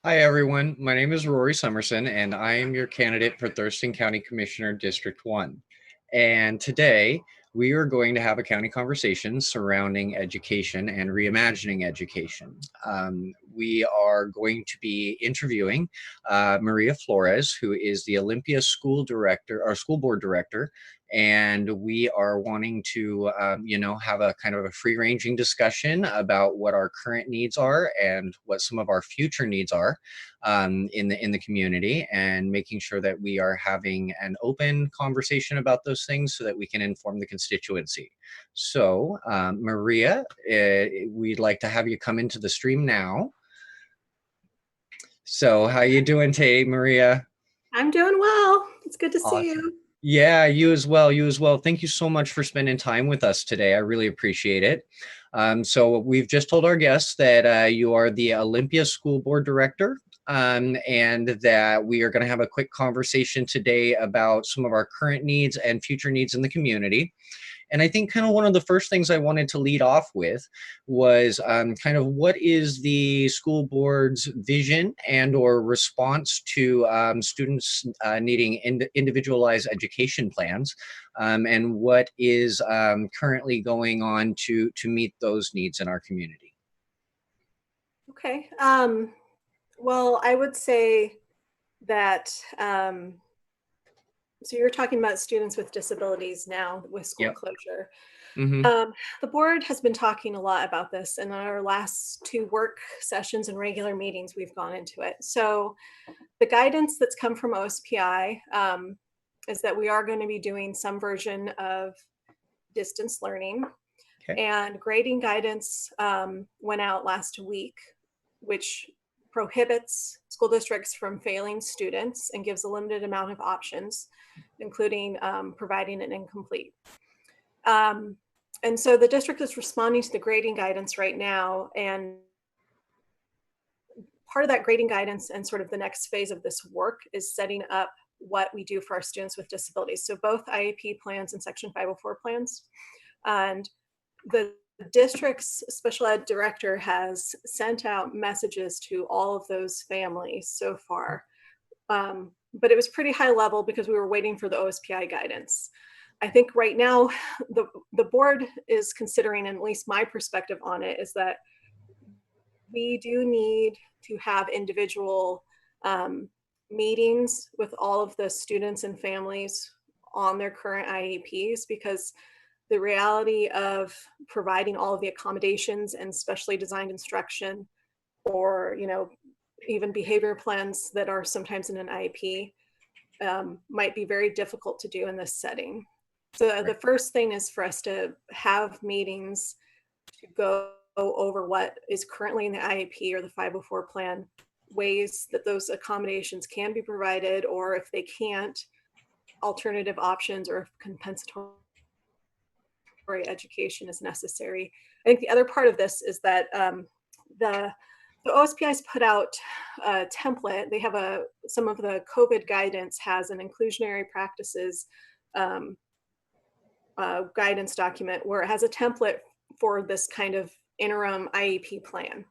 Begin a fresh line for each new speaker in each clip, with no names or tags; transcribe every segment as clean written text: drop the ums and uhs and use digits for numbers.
Hi, everyone. My name is Rory Summerson, and I am your candidate for Thurston County Commissioner District 1. And today, we are going to have a county conversation surrounding education and reimagining education. We are going to be interviewing Maria Flores, who is the Olympia school director or school board director. And we are wanting to, have a kind of a free-ranging discussion about what our current needs are and what some of our future needs are in the community, and making sure that we are having an open conversation about those things so that we can inform the constituency. So, Maria, we'd like to have you come into the stream now. So, how you doing today, Maria?
I'm doing well. It's good to see
Awesome.
you.
Yeah, you as well. You as well. Thank you so much for spending time with us today. I really appreciate it. So we've just told our guests that you are the Olympia School Board Director, and that we are going to have a quick conversation today about some of our current needs and future needs in the community. And I think kind of one of the first things I wanted to lead off with was kind of what is the school board's vision and or response to students needing individualized education plans, and what is currently going on to meet those needs in our community.
Okay. Well, I would say that so you're talking about students with disabilities now with school
Yep.
closure.
Mm-hmm.
The board has been talking a lot about this in our last two work sessions and regular meetings. We've gone into it. So the guidance that's come from OSPI is that we are going to be doing some version of distance learning.
Okay.
And grading guidance went out last week, which prohibits school districts from failing students and gives a limited amount of options, including providing an incomplete. And so the district is responding to the grading guidance right now. And part of that grading guidance and sort of the next phase of this work is setting up what we do for our students with disabilities. So both IEP plans and Section 504 plans. And the district's special ed director has sent out messages to all of those families so far. But it was pretty high level because we were waiting for the OSPI guidance. I think right now the board is considering, and at least my perspective on it, is that we do need to have individual meetings with all of the students and families on their current IEPs, because the reality of providing all of the accommodations and specially designed instruction, or even behavior plans that are sometimes in an IEP, might be very difficult to do in this setting. So the first thing is for us to have meetings to go over what is currently in the IEP or the 504 plan, ways that those accommodations can be provided, or if they can't, alternative options or compensatory education is necessary. I think the other part of this is that the OSPI has put out a template. They have some of the COVID guidance has an inclusionary practices guidance document where it has a template for this kind of interim IEP plan.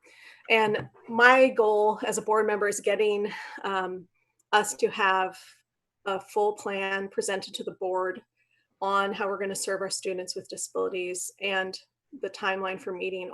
And my goal as a board member is getting us to have a full plan presented to the board on how we're going to serve our students with disabilities, and the timeline for meeting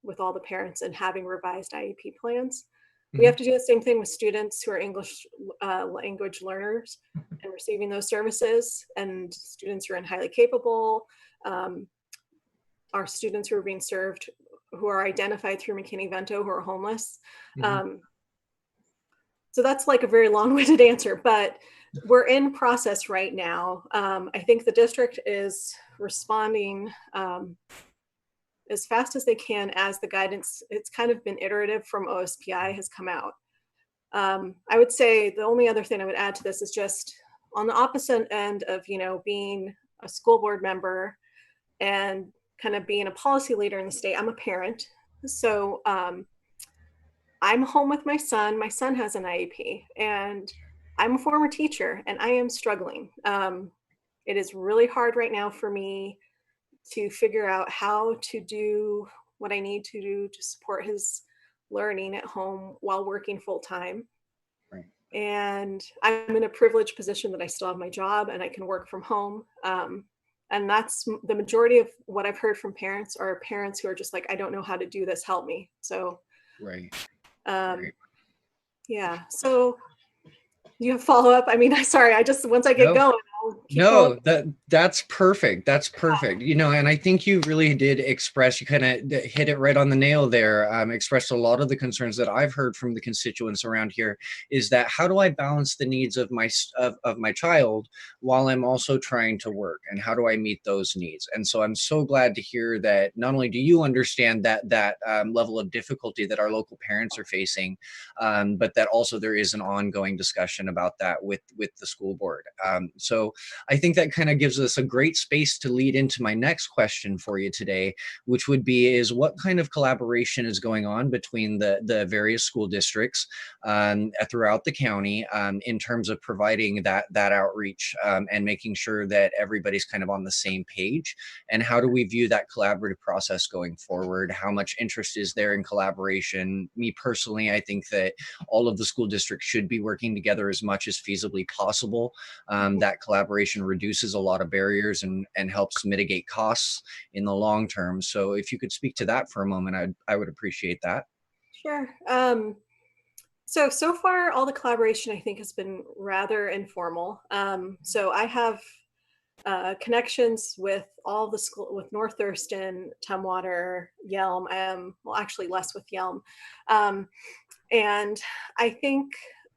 with all the parents and having revised IEP plans. We have to do the same thing with students who are English language learners and receiving those services, and students who are highly capable, our students who are being served, who are identified through McKinney-Vento, who are homeless.
Mm-hmm.
So that's like a very long-winded answer, but we're in process right now. I think the district is responding as fast as they can as the guidance, it's kind of been iterative from OSPI, has come out. I would say the only other thing I would add to this is just on the opposite end of, being a school board member and kind of being a policy leader in the state. I'm a parent. So I'm home with my son. My son has an IEP, and I'm a former teacher, and I am struggling. It is really hard right now for me to figure out how to do what I need to do to support his learning at home while working full time.
Right.
And I'm in a privileged position that I still have my job and I can work from home. And that's the majority of what I've heard from parents are parents who are just like, I don't know how to do this, help me. So,
Right.
um,
Right.
yeah. So you have follow up? I mean, I'm sorry. I just, once I get
No.
going, I'll keep going.
No, that's perfect. That's perfect. And I think you really did express, you kind of hit it right on the nail there. Expressed a lot of the concerns that I've heard from the constituents around here is that how do I balance the needs of my child while I'm also trying to work, and how do I meet those needs? And so I'm so glad to hear that not only do you understand that level of difficulty that our local parents are facing, but that also there is an ongoing discussion about that with the school board. So I think that kind of gives us a great space to lead into my next question for you today, which would be is what kind of collaboration is going on between the various school districts throughout the county in terms of providing that outreach and making sure that everybody's kind of on the same page, and how do we view that collaborative process going forward? How much interest is there in collaboration? Me personally, I think that all of the school districts should be working together as much as feasibly possible. That collaboration reduces a lot of barriers and helps mitigate costs in the long term. So if you could speak to that for a moment, I would appreciate that.
Sure. So far, all the collaboration I think has been rather informal. So I have connections with all the school, with North Thurston, Tumwater, Yelm. Well, actually less with Yelm. Um, and I think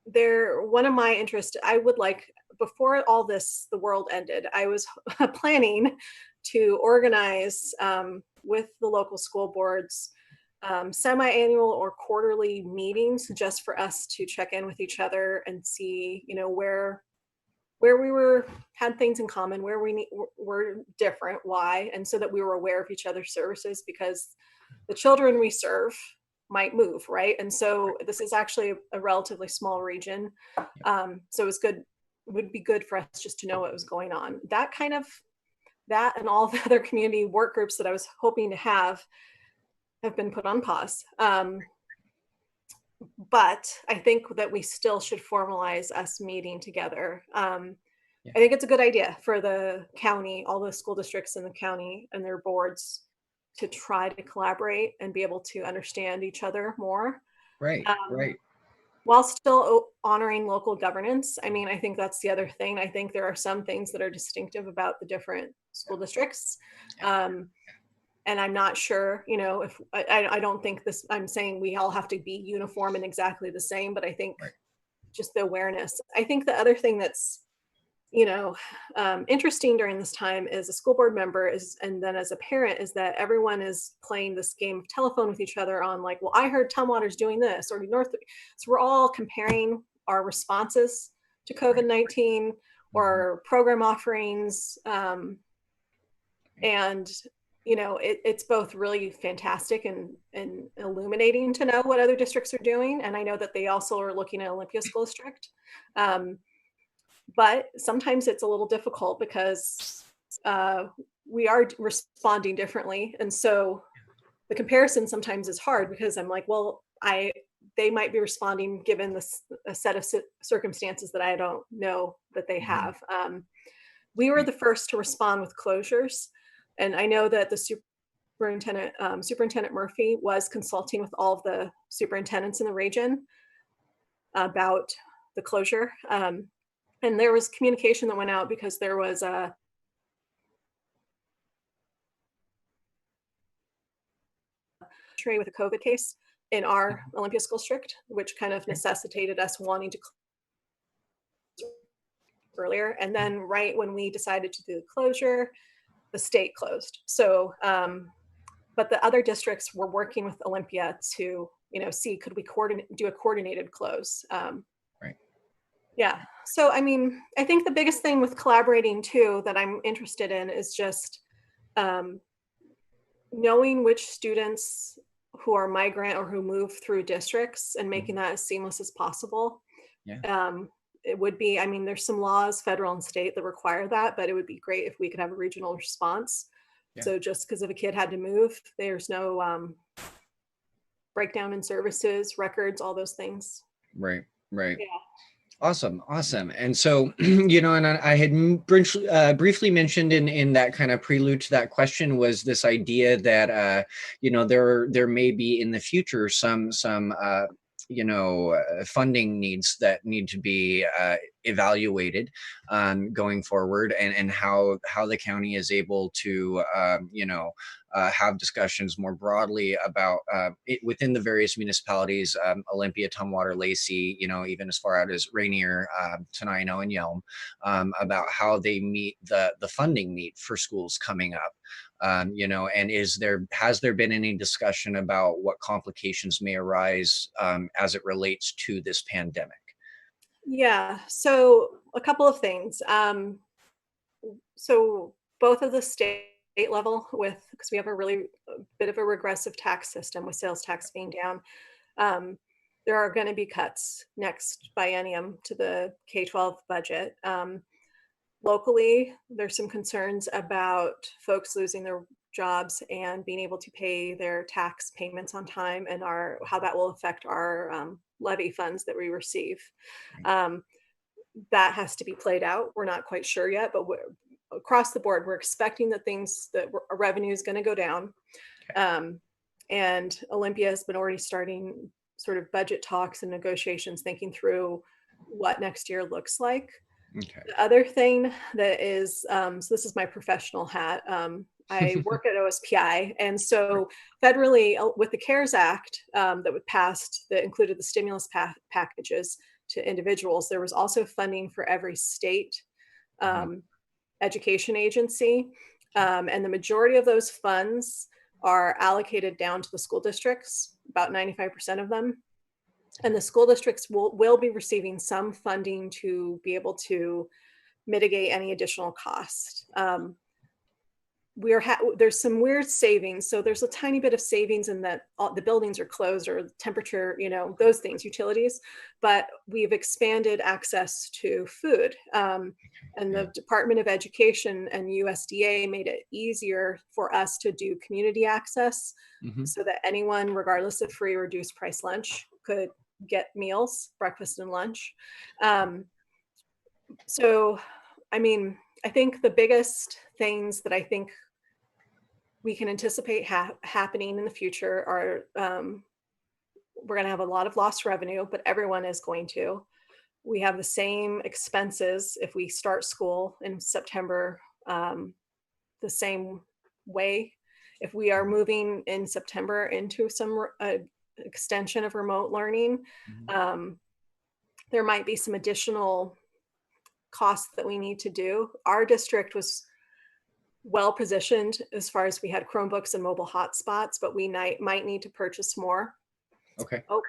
one of my interests, I would like, before all this, the world ended, I was planning to organize with the local school boards semi-annual or quarterly meetings just for us to check in with each other and see, where we had things in common, where were different, why, and so that we were aware of each other's services, because the children we serve might move, right? And so this is actually a relatively small region. So it's good, would be good for us just to know what was going on. That and all the other community work groups that I was hoping to have been put on pause. But I think that we still should formalize us meeting together.
Yeah.
I think it's a good idea for the county, all the school districts in the county and their boards to try to collaborate and be able to understand each other more,
Right.
um,
Right.
while still honoring local governance. I mean, I think that's the other thing. I think there are some things that are distinctive about the different school districts. Um, and I'm not sure, if I don't think this, I'm saying we all have to be uniform and exactly the same, but I think
Right.
just the awareness. I think the other thing that's, interesting during this time as a school board member and then as a parent, is that everyone is playing this game of telephone with each other on like, well, I heard Tumwater's doing this, or North. So we're all comparing our responses to
Right.
COVID-19
Mhm.
or program offerings. And it's both really fantastic and illuminating to know what other districts are doing. And I know that they also are looking at Olympia School District. But sometimes it's a little difficult because we are responding differently. And so the comparison sometimes is hard because I'm like, well, they might be responding given a set of circumstances that I don't know that they
Mhm.
have. We were the first to respond with closures. And I know that the Superintendent Murphy was consulting with all of the superintendents in the region about the closure. And there was communication that went out because there was a tray with a COVID case in our Olympia School District, which kind of
Okay.
necessitated us wanting to close earlier. And then right when we decided to do the closure, the state closed. So, but the other districts were working with Olympia to, see could we do a coordinated close.
Right.
Yeah. So, I mean, I think the biggest thing with collaborating too that I'm interested in is just um, knowing which students who are migrant or who move through districts and making
Mhm.
that as seamless as possible.
Yeah.
Um, it would be, I mean, there's some laws, federal and state, that require that, but it would be great if we could have a regional response.
Yeah.
So just because if a kid had to move, there's no breakdown in services, records, all those things.
Right. Right.
Yeah.
Awesome, awesome. And so, and I had briefly mentioned in that kind of prelude to that question was this idea that there may be in the future some funding needs that need to be evaluated going forward, and how the county is able to have discussions more broadly about it within the various municipalities, Olympia, Tumwater, Lacey, even as far out as Rainier, Tenino, and Yelm, about how they meet the funding need for schools coming up. And has there been any discussion about what complications may arise as it relates to this pandemic?
Yeah. So a couple of things. So both of the state level because we have a really bit of a regressive tax system with sales tax being down. There are going to be cuts next biennium to the K-12 budget. Locally, there's some concerns about folks losing their jobs and being able to pay their tax payments on time, and how that will affect our levy funds that we receive. That has to be played out. We're not quite sure yet, but across the board, we're expecting that our revenue is going to go down. And Olympia has been already starting sort of budget talks and negotiations, thinking through what next year looks like.
Okay.
The other thing that is, so this is my professional hat. I work at OSPI. And so federally, with the CARES Act that was passed, that included the stimulus packages to individuals, there was also funding for every state education agency. And the majority of those funds are allocated down to the school districts, about 95% of them. And the school districts will be receiving some funding to be able to mitigate any additional cost. There's some weird savings. So there's a tiny bit of savings in that the buildings are closed, or temperature, those things, utilities, but we've expanded access to food. And the Department of Education and USDA made it easier for us to do community access so that anyone, regardless of free or reduced price lunch, could get meals, breakfast and lunch. So, I think the biggest things that I think we can anticipate happening in the future are we're going to have a lot of lost revenue, but everyone is going to. We have the same expenses if we start school in September the same way. If we are moving in September into some extension of remote learning, there might be some additional costs that we need to do. Our district was well positioned as far as we had Chromebooks and mobile hotspots, but we might need to purchase more.
Okay.
Oh,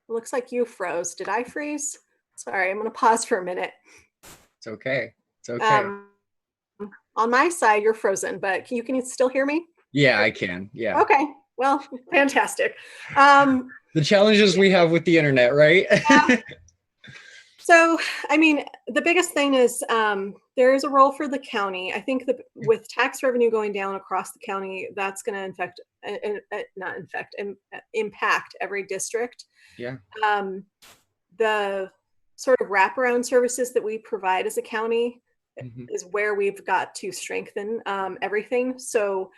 it looks like you froze. Did I freeze? Sorry, I'm going to pause for a minute.
It's okay. It's okay.
On my side, you're frozen, but can you still hear me?
Yeah, I can. Yeah.
Okay. Well, fantastic.
The challenges we have with the internet, right?
Yeah. So, the biggest thing is there is a role for the county. I think that with tax revenue going down across the county, that's going to impact every district.
Yeah.
The sort of wraparound services that we provide as a county is where we've got to strengthen everything. So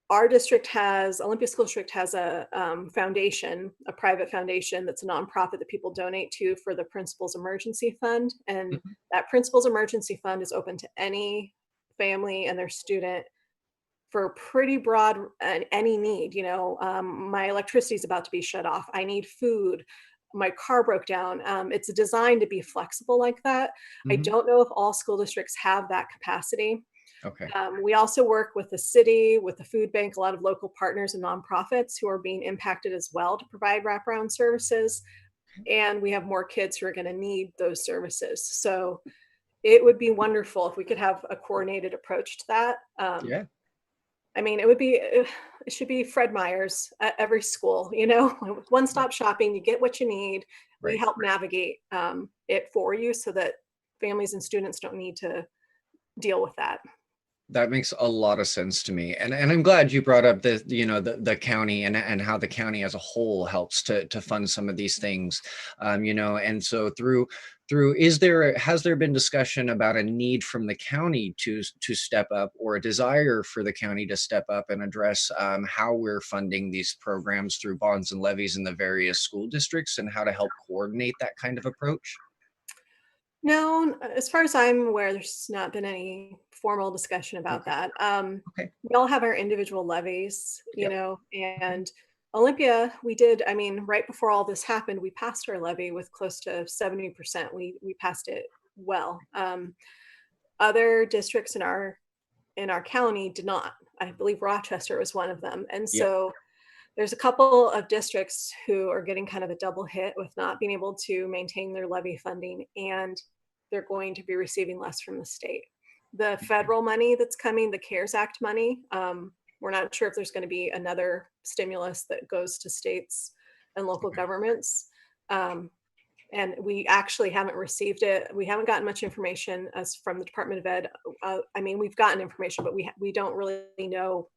our district Olympia School District has a foundation, a private foundation that's a nonprofit that people donate to for the Principal's Emergency Fund. And that Principal's Emergency Fund is open to any family and their student for pretty broad, any need. My electricity is about to be shut off. I need food. My car broke down. It's designed to be flexible like that. I don't know if all school districts have that capacity.
Okay.
We also work with the city, with the food bank, a lot of local partners and nonprofits who are being impacted as well to provide wraparound services. And we have more kids who are going to need those services. So it would be wonderful if we could have a coordinated approach to that.
Yeah.
It should be Fred Meyer's at every school, one-stop shopping, you get what you need. We help navigate it for you so that families and students don't need to deal with that.
That makes a lot of sense to me. And I'm glad you brought up the, the county and how the county as a whole helps to fund some of these things. And so through has there been discussion about a need from the county to step up, or a desire for the county to step up and address how we're funding these programs through bonds and levies in the various school districts, and how to help coordinate that kind of approach?
No, as far as I'm aware, there's not been any formal discussion about
Okay.
that.
Okay.
We all have our individual levies,
Yep. Mhm.
and Olympia, we did, I mean, right before all this happened, we passed our levy with close to 70%. We passed it well. Other districts in our county did not. I believe Rochester was one of them. And
Yep.
so there's a couple of districts who are getting kind of a double hit with not being able to maintain their levy funding, and they're going to be receiving less from the state. The federal money that's coming, the CARES Act money, we're not sure if there's going to be another stimulus that goes to states and local
Okay.
governments. Um, and we actually haven't received it. We haven't gotten much information as from the Department of Ed. I mean, we've gotten information, but we don't really know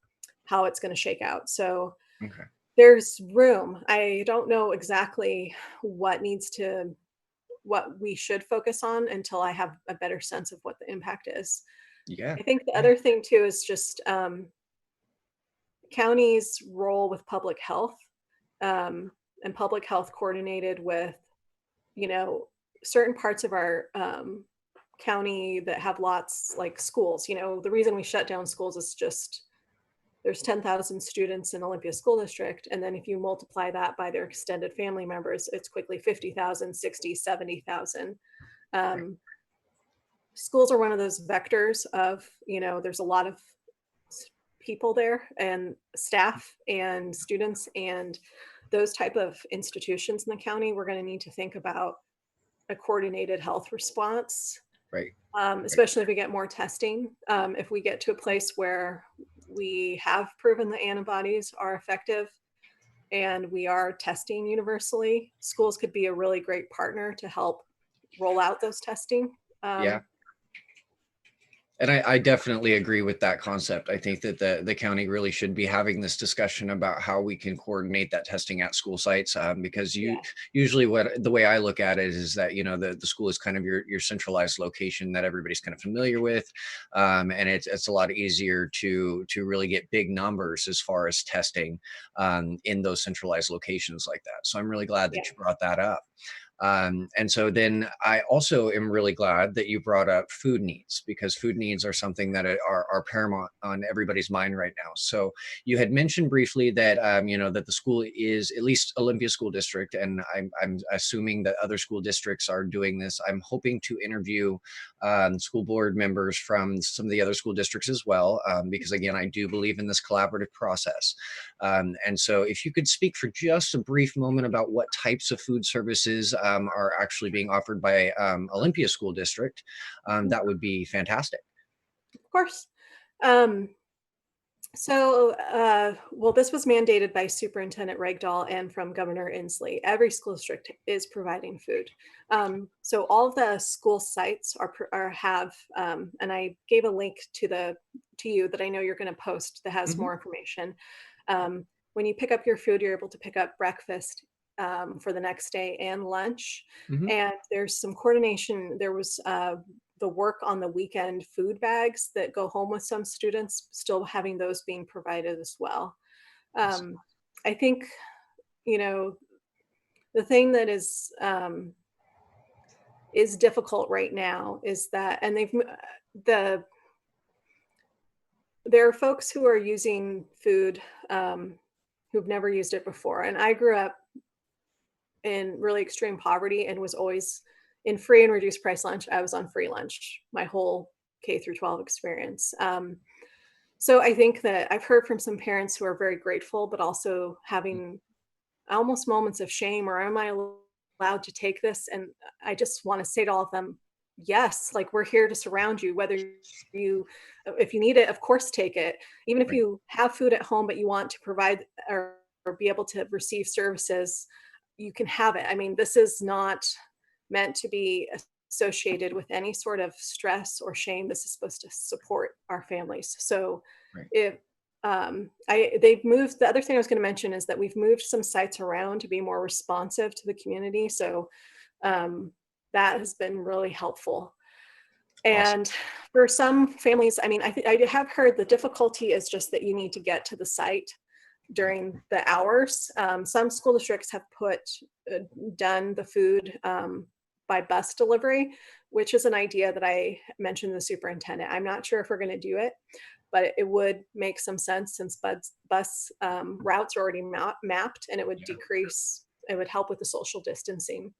how it's going to shake out. So
Okay.
there's room. I don't know exactly what we should focus on until I have a better sense of what the impact is.
Yeah.
I think the
Yeah.
other thing too is just counties' role with public health, um, and public health coordinated with, you know, certain parts of our county that have lots like schools. The reason we shut down schools is just there's 10,000 students in Olympia School District. And then if you multiply that by their extended family members, it's quickly 50,000, 60, 70,000.
Right.
Um, schools are one of those vectors of, there's a lot of people there and staff and students and those type of institutions in the county. We're going to need to think about a coordinated health response,
Right. Right.
especially if we get more testing. If we get to a place where we have proven the antibodies are effective and we are testing universally, schools could be a really great partner to help roll out those testing.
Yeah.
Um,
And I definitely agree with that concept. I think that the county really should be having this discussion about how we can coordinate that testing at school sites, because
yeah,
usually what the way I look at it is that the school is kind of your centralized location that everybody's kind of familiar with, and it's a lot easier to really get big numbers as far as testing in those centralized locations like that. So I'm really glad
yeah,
that you brought that up. And so then I also am really glad that you brought up food needs, because food needs are something that are paramount on everybody's mind right now. So you had mentioned briefly that that the school is at least Olympia School District, and I'm assuming that other school districts are doing this. I'm hoping to interview school board members from some of the other school districts as well, because again, I do believe in this collaborative process. And so if you could speak for just a brief moment about what types of food services are actually being offered by Olympia School District, that would be fantastic.
of course. Um, well, this was mandated by Superintendent Regdahl and from Governor Inslee. Every school district is providing food. So all of the school sites have, and I gave a link to you that I know you're going to post that has
Hmm.
more information. When you pick up your food, you're able to pick up breakfast for the next day and lunch.
Hmm.
And there's some coordination. There was the work on the weekend food bags that go home with some students, still having those being provided as well. Um, I think, you know, the thing that is difficult right now is that, and the there are folks who are using food who've never used it before. And I grew up in really extreme poverty and was always in free and reduced price lunch. I was on free lunch my whole K through 12 experience. So I think that I've heard from some parents who are very grateful, but also having almost moments of shame, or am I allowed to take this? And I just want to say to all of them, yes, like we're here to surround you, if you need it, of course, take it. Even if
Right.
you have food at home, but you want to provide or be able to receive services, you can have it. I mean, this is not meant to be a associated with any sort of stress or shame. This is supposed to support our families. So
Right.
if they've moved, the other thing I was going to mention is that we've moved some sites around to be more responsive to the community. So um, that has been really helpful.
Awesome.
And for some families, I mean, I have heard the difficulty is just that you need to get to the site during the hours. Some school districts have done the food by bus delivery, which is an idea that I mentioned to the superintendent. I'm not sure if we're going to do it, but it would make some sense since bus routes are already mapped, and it would it would help with the social distancing.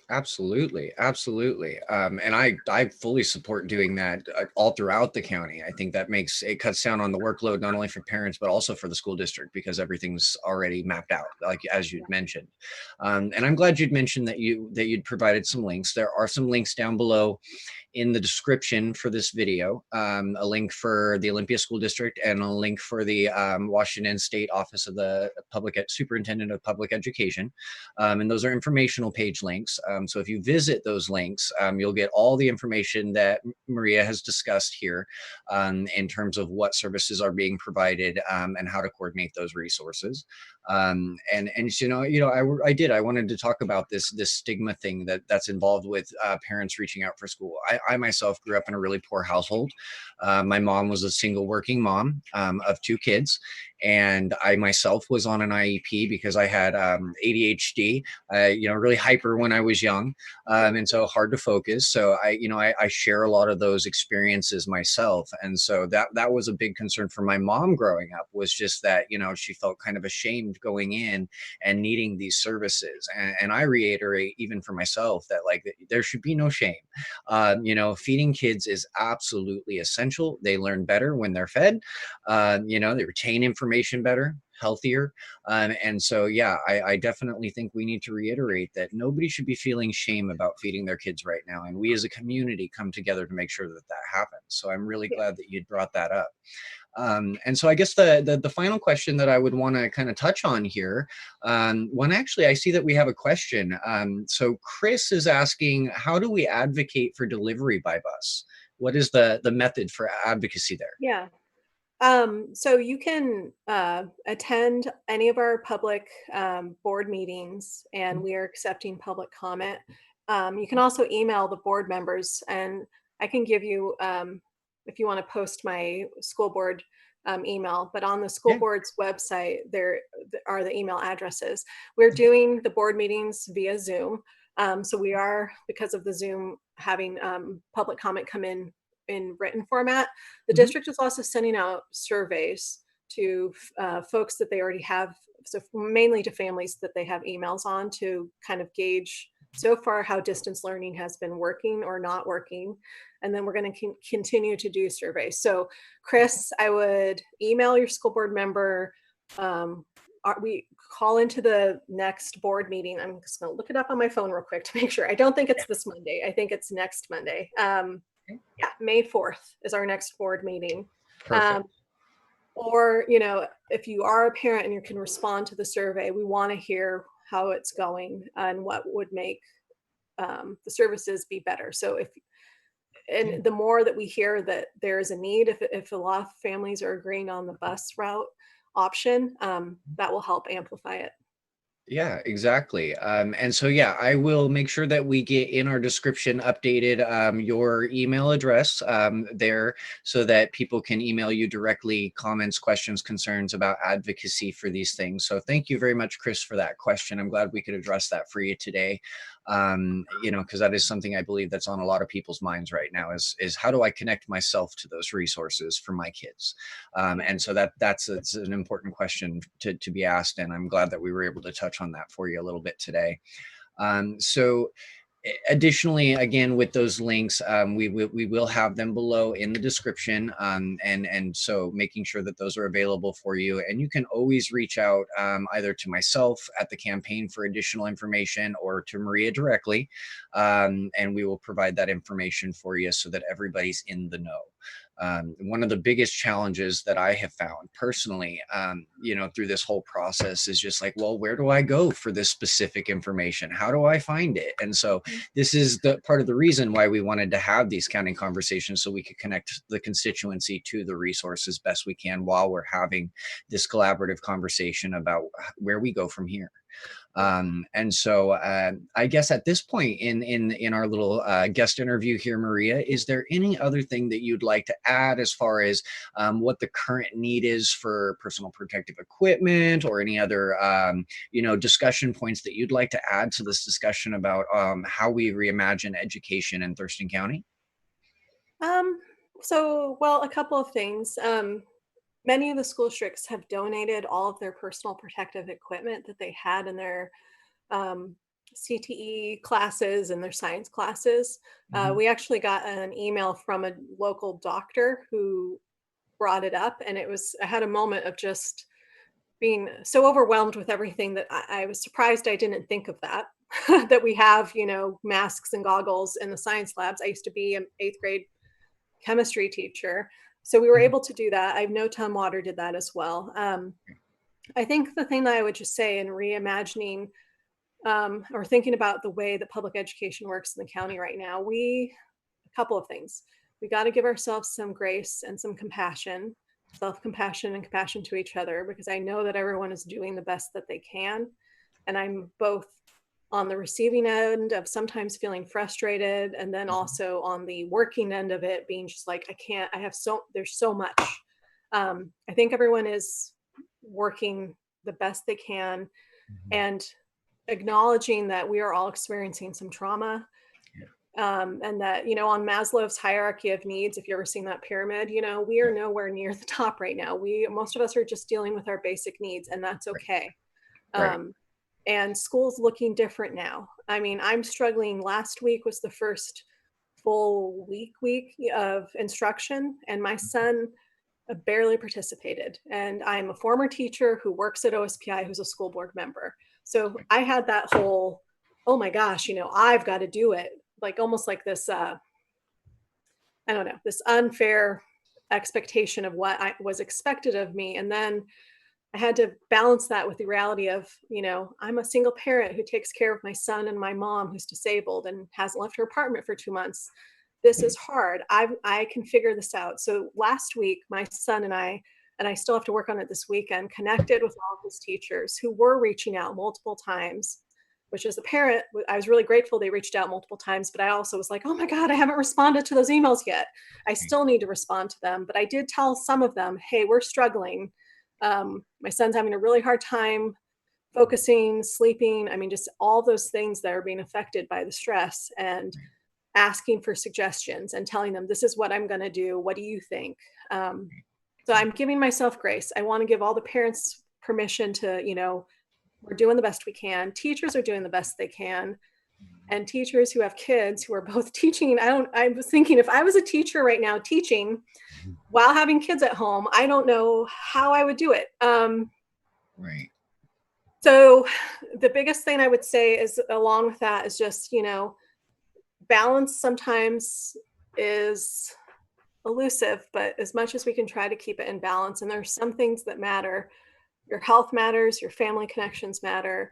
Absolutely, absolutely. And I fully support doing that all throughout the county. I think that it cuts down on the workload, not only for parents, but also for the school district, because everything's already mapped out, like as you'd mentioned. And I'm glad you'd mentioned that you'd provided some links. There are some links down below in the description for this video, a link for the Olympia School District and a link for the Washington State Office of the Superintendent of Public Education. And those are informational page links. So if you visit those links, you'll get all the information that Maria has discussed here in terms of what services are being provided and how to coordinate those resources. And I wanted to talk about this stigma thing that's involved with parents reaching out for school. I myself grew up in a really poor household. My mom was a single working mom of 2 kids, and I myself was on an IEP because I had ADHD, really hyper when I was young, and so hard to focus. So I share a lot of those experiences myself, and so that was a big concern for my mom growing up, was just that she felt kind of ashamed going in and needing these services. And I reiterate, even for myself, that like there should be no shame. Feeding kids is absolutely essential. They learn better when they're fed. They retain information better, healthier. And so, yeah, I definitely think we need to reiterate that nobody should be feeling shame about feeding their kids right now. And we as a community come together to make sure that happens. So I'm really
Yeah.
glad that you brought that up. And so I guess the final question that I would want to kind of touch on here, one, actually, I see that we have a question. So Chris is asking, how do we advocate for delivery by bus? What is the method for advocacy there?
Yeah. So you can attend any of our public board meetings, and we are accepting public comment. You can also email the board members, and I can give you, if you want to post my school board email, but on the school
Yeah.
board's website, there are the email addresses. We're doing the board meetings via Zoom. So we are, because of the Zoom, having public comment come in written format. The
Mhm.
district is also sending out surveys to folks that they already have, so mainly to families that they have emails on, to kind of gauge so far how distance learning has been working or not working. And then we're going to continue to do surveys. So Chris, I would email your school board member. We call into the next board meeting. I'm just going to look it up on my phone real quick to make sure. I don't think it's this Monday. I think it's next Monday. Yeah, May 4th is our next board meeting.
Perfect.
Or, if you are a parent and you can respond to the survey, we want to hear how it's going and what would make the services be better. So
Yeah.
the more that we hear that there is a need, if a lot of families are agreeing on the bus route option, that will help amplify it.
Yeah, exactly. And so, yeah, I will make sure that we get in our description updated your email address there, so that people can email you directly comments, questions, concerns about advocacy for these things. So thank you very much, Chris, for that question. I'm glad we could address that for you today. Because that is something I believe that's on a lot of people's minds right now, is how do I connect myself to those resources for my kids? And so it's an important question to be asked, and I'm glad that we were able to touch on that for you a little bit today. So additionally, again, with those links, we will have them below in the description, and so making sure that those are available for you. And you can always reach out either to myself at the campaign for additional information, or to Maria directly, and we will provide that information for you so that everybody's in the know. One of the biggest challenges that I have found personally, through this whole process is just like, well, where do I go for this specific information? How do I find it? And so this is the part of the reason why we wanted to have these county conversations, so we could connect the constituency to the resources best we can while we're having this collaborative conversation about where we go from here. And so I guess at this point in our little guest interview here, Maria, is there any other thing that you'd like to add as far as what the current need is for personal protective equipment, or any other discussion points that you'd like to add to this discussion about how we reimagine education in Thurston County?
Well, a couple of things. Many of the school districts have donated all of their personal protective equipment that they had in their CTE classes and their science classes. We actually got an email from a local doctor who brought it up, and I had a moment of just being so overwhelmed with everything that I was surprised I didn't think of that. That we have, masks and goggles in the science labs. I used to be an 8th grade chemistry teacher, so we were able to do that. I know Tom Water did that as well. I think the thing that I would just say in reimagining or thinking about the way that public education works in the county right now, a couple of things. We got to give ourselves some grace and some compassion, self-compassion and compassion to each other, because I know that everyone is doing the best that they can. And I'm both on the receiving end of sometimes feeling frustrated, and then also on the working end of it being just like, there's so much. I think everyone is working the best they can, and acknowledging that we are all experiencing some trauma. And that, on Maslow's hierarchy of needs, if you've ever seen that pyramid, we are nowhere near the top right now. Most of us are just dealing with our basic needs, and that's okay.
Right.
And school's looking different now. I mean, I'm struggling. Last week was the first full week of instruction, and my son barely participated. And I'm a former teacher who works at OSPI, who's a school board member. So I had that whole, oh my gosh, I've got to do it. Like almost like this, I don't know, this unfair expectation of what was expected of me. And then I had to balance that with the reality of, I'm a single parent who takes care of my son and my mom who's disabled and hasn't left her apartment for 2 months. This is hard. I can figure this out. So last week, my son and I still have to work on it this weekend, connected with all of his teachers who were reaching out multiple times, which as a parent, I was really grateful they reached out multiple times, but I also was like, oh my God, I haven't responded to those emails yet. I still need to respond to them. But I did tell some of them, hey, we're struggling. My son's having a really hard time focusing, sleeping. I mean, just all those things that are being affected by the stress, and asking for suggestions and telling them, this is what I'm going to do. What do you think? So I'm giving myself grace. I want to give all the parents permission to, we're doing the best we can. Teachers are doing the best they can. And teachers who have kids who are both teaching, I was thinking, if I was a teacher right now teaching while having kids at home, I don't know how I would do it.
Right.
So the biggest thing I would say is, along with that, is just, balance sometimes is elusive, but as much as we can try to keep it in balance. And there's some things that matter. Your health matters, your family connections matter.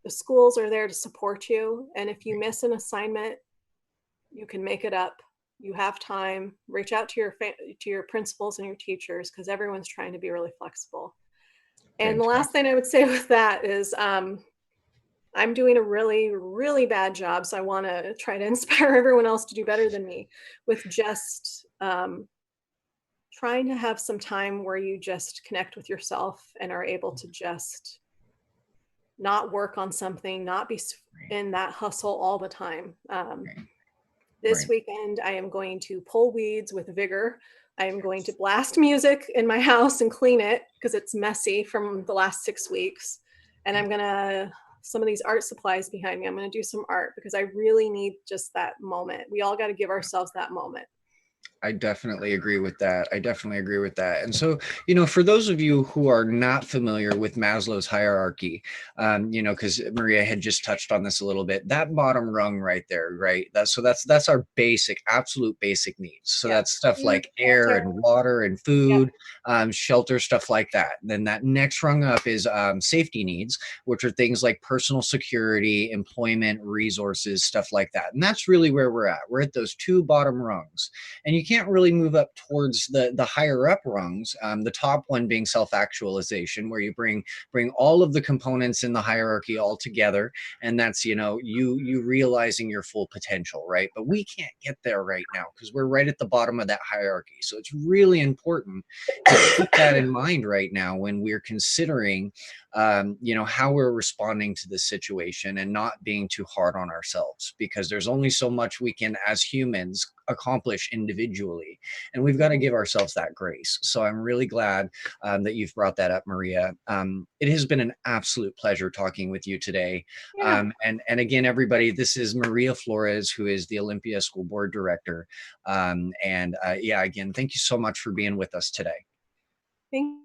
The schools are there to support you. And if you miss an assignment, you can make it up. You have time. Reach out to your principals and your teachers, because everyone's trying to be really flexible. And the last thing I would say with that is, I'm doing a really, really bad job. So I want to try to inspire everyone else to do better than me, with just trying to have some time where you just connect with yourself and are able to just not work on something, not be in that hustle all the time. This weekend, I am going to pull weeds with vigor. I am going to blast music in my house and clean it, because it's messy from the last 6 weeks. And I'm going to, some of these art supplies behind me, I'm going to do some art, because I really need just that moment. We all got to give ourselves that moment.
I definitely agree with that. I definitely agree with that. And so, for those of you who are not familiar with Maslow's hierarchy, because Maria had just touched on this a little bit, that bottom rung right there, right? That's our basic, absolute basic needs. So
Yeah.
that's stuff
Food,
like air
shelter.
and water and
Yeah.
food, shelter, stuff like that. Then that next rung up is safety needs, which are things like personal security, employment, resources, stuff like that. And that's really where we're at. We're at those two bottom rungs, and you can't really move up towards the higher up rungs. The top one being self-actualization, where you bring all of the components in the hierarchy all together, and that's you realizing your full potential, right? But we can't get there right now because we're right at the bottom of that hierarchy. So it's really important to keep that in mind right now when we're considering how we're responding to this situation, and not being too hard on ourselves, because there's only so much we can as humans accomplish individually, and we've got to give ourselves that grace. So I'm really glad that you've brought that up, Maria. It has been an absolute pleasure talking with you today.
Yeah.
And again, everybody, this is Maria Flores, who is the Olympia School Board Director. Yeah, again, thank you so much for being with us today.
Thank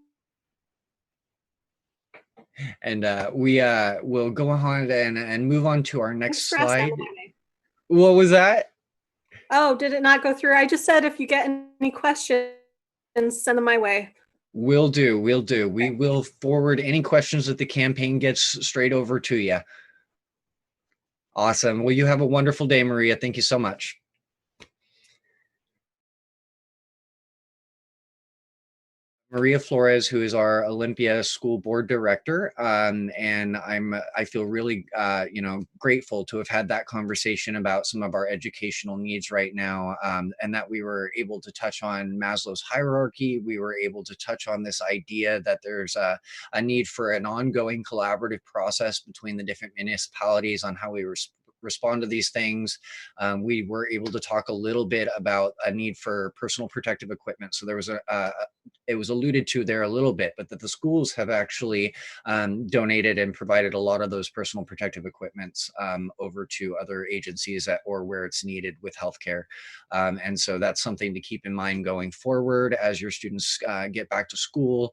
And we will go on and move on to our
Thanks
next
for asking.
slide. What was that?
Oh, did it not go through? I just said if you get any questions, send them my way.
Will do. We will forward any questions that the campaign gets straight over to you. Awesome. Well, you have a wonderful day, Maria. Thank you so much. Maria Flores, who is our Olympia School Board Director, and I feel really grateful to have had that conversation about some of our educational needs right now, and that we were able to touch on Maslow's hierarchy. We were able to touch on this idea that there's a need for an ongoing collaborative process between the different municipalities on how we respond to these things. We were able to talk a little bit about a need for personal protective equipment. So there was it was alluded to there a little bit, but that the schools have actually donated and provided a lot of those personal protective equipments over to other agencies or where it's needed with healthcare. And so that's something to keep in mind going forward as your students get back to school,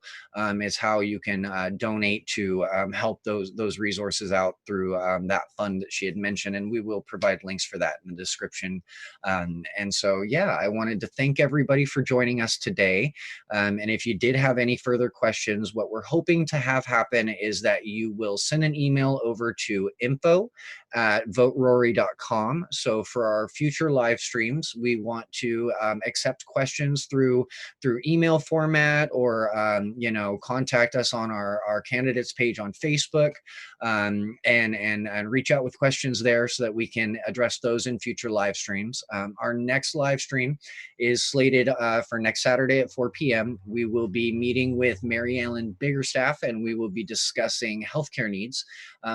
is how you can donate to help those resources out through that fund that she had mentioned. And we will provide links for that in the description. And so, yeah, I wanted to thank everybody for joining us today. And if you did have any further questions, what we're hoping to have happen is that you will send an email over to info@voterory.com. So for our future live streams, we want to accept questions through email format, or contact us on our candidates page on Facebook, and reach out with questions there so that we can address those in future live streams. Our next live stream is slated for next Saturday at 4 p.m. We will be meeting with Mary Ellen Biggerstaff, and we will be discussing healthcare needs.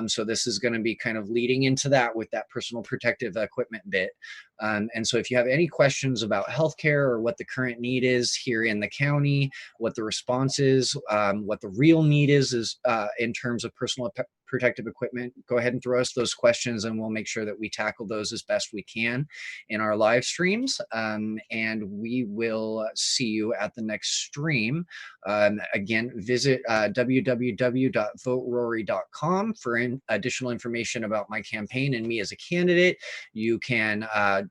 So this is going to be kind of leading into that with that personal protective equipment bit. And so if you have any questions about healthcare, or what the current need is here in the county, what the response is, what the real need is in terms of personal protective equipment, go ahead and throw us those questions, and we'll make sure that we tackle those as best we can in our live streams. And we will see you at the next stream. Again, visit www.voterory.com for additional information about my campaign and me as a candidate. You can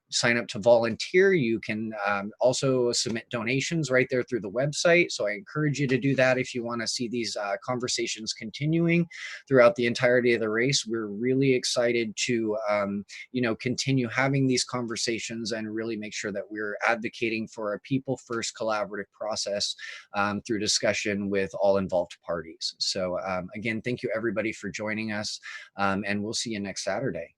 sign up to volunteer. You can also submit donations right there through the website. So I encourage you to do that if you want to see these conversations continuing throughout the entirety of the race. We're really excited to continue having these conversations and really make sure that we're advocating for a people first collaborative process through discussion with all involved parties. So again, thank you everybody for joining us, and we'll see you next Saturday.